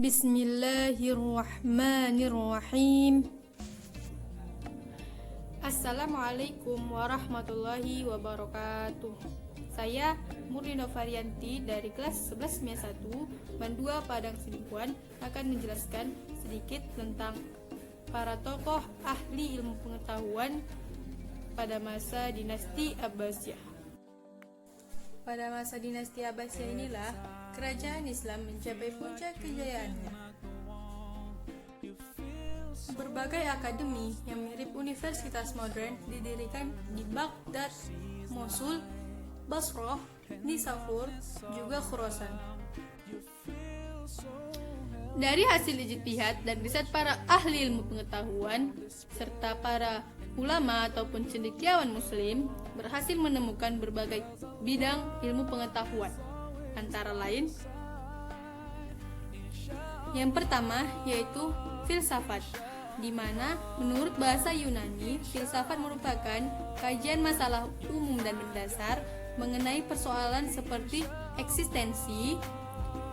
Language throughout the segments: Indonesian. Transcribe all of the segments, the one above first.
Bismillahirrahmanirrahim. Assalamualaikum warahmatullahi wabarakatuh. Saya Murni Novarianti dari kelas 11 MIA 1 BAN 2 Padang Sidempuan akan menjelaskan sedikit tentang para tokoh ahli ilmu pengetahuan pada masa dinasti Abbasiyah. Pada masa dinasti Abbasiyah inilah kerajaan Islam mencapai puncak kejayaannya. Berbagai akademi yang mirip universitas modern didirikan di Baghdad, Mosul, Basrah, Nisapur, juga Khurasan. Dari hasil ijtihad dan riset para ahli ilmu pengetahuan serta para ulama ataupun cendekiawan muslim berhasil menemukan berbagai bidang ilmu pengetahuan, antara lain yang pertama yaitu filsafat, di mana menurut bahasa Yunani filsafat merupakan kajian masalah umum dan mendasar mengenai persoalan seperti eksistensi,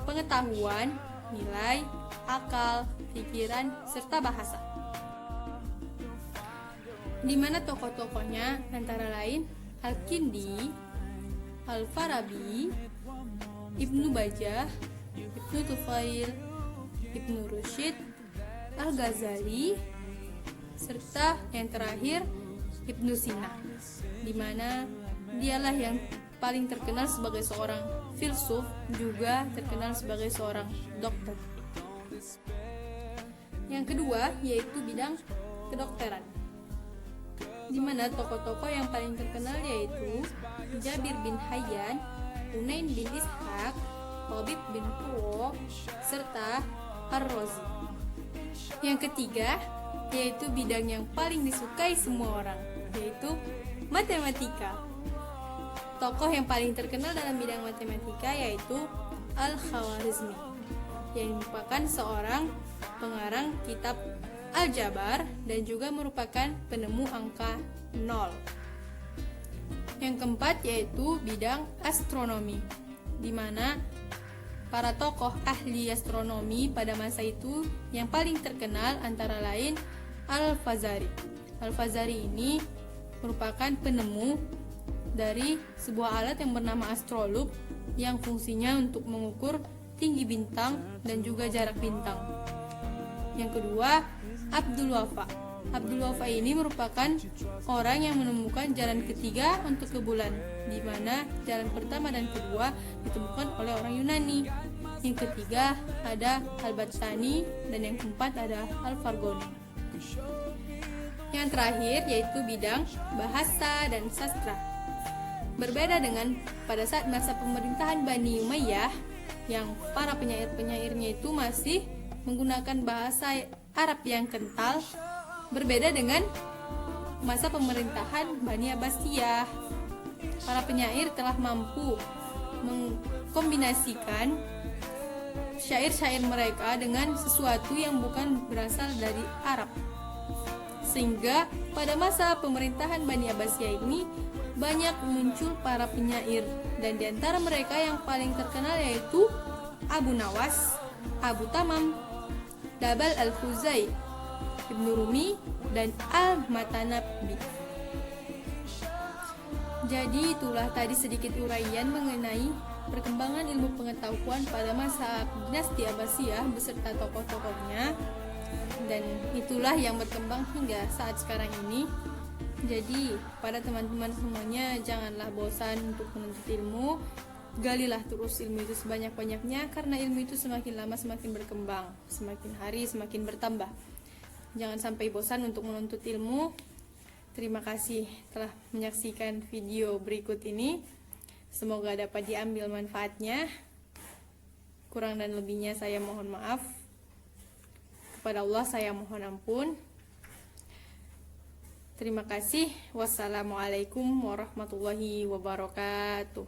pengetahuan, nilai, akal, pikiran, serta bahasa. Di mana tokoh-tokohnya antara lain Al-Kindi, Al-Farabi, Ibnu Bajjah, Ibnu Tufail, Ibnu Rushd, Al-Ghazali, serta yang terakhir Ibnu Sina, di mana dialah yang paling terkenal sebagai seorang filsuf, juga terkenal sebagai seorang dokter. Yang kedua yaitu bidang kedokteran, di mana tokoh-tokoh yang paling terkenal yaitu Jabir bin Hayyan, Hunain bin Ishaq, Habib bin Qurra, serta Ar-Razi. Yang ketiga yaitu bidang yang paling disukai semua orang, yaitu matematika. Tokoh yang paling terkenal dalam bidang matematika yaitu Al-Khawarizmi, yang merupakan seorang pengarang kitab Al-Jabar dan juga merupakan penemu angka 0. Yang keempat yaitu bidang astronomi, di mana para tokoh ahli astronomi pada masa itu yang paling terkenal antara lain Al-Fazari. Al-Fazari ini merupakan penemu dari sebuah alat yang bernama astrolub yang fungsinya untuk mengukur tinggi bintang dan juga jarak bintang. Yang kedua, Abdul Wafa. Abdul Wafa ini merupakan orang yang menemukan jalan ketiga untuk ke bulan, di mana jalan pertama dan kedua ditemukan oleh orang Yunani. Yang ketiga ada Al-Battani dan yang keempat ada Al-Farghoni. Yang terakhir yaitu bidang bahasa dan sastra. Berbeda dengan pada saat masa pemerintahan Bani Umayyah yang para penyair-penyairnya itu masih menggunakan bahasa Arab yang kental, berbeda dengan masa pemerintahan Bani Abbasiyah. Para penyair telah mampu mengkombinasikan syair-syair mereka dengan sesuatu yang bukan berasal dari Arab. Sehingga pada masa pemerintahan Bani Abbasiyah ini banyak muncul para penyair, dan diantara mereka yang paling terkenal yaitu Abu Nawas, Abu Tamam, Dabal Al-Khuzai, Ibnu Rumi, dan Al-Matanabbi. Jadi itulah tadi sedikit uraian mengenai perkembangan ilmu pengetahuan pada masa dinasti Abbasiyah beserta tokoh-tokohnya, dan itulah yang berkembang hingga saat sekarang ini. Jadi pada teman-teman semuanya, janganlah bosan untuk menuntut ilmu. Galilah terus ilmu itu sebanyak-banyaknya, karena ilmu itu semakin lama semakin berkembang, semakin hari semakin bertambah. Jangan sampai bosan untuk menuntut ilmu. Terima kasih telah menyaksikan video berikut ini. Semoga dapat diambil manfaatnya. Kurang dan lebihnya saya mohon maaf. Kepada Allah saya mohon ampun. Terima kasih. Wassalamualaikum warahmatullahi wabarakatuh.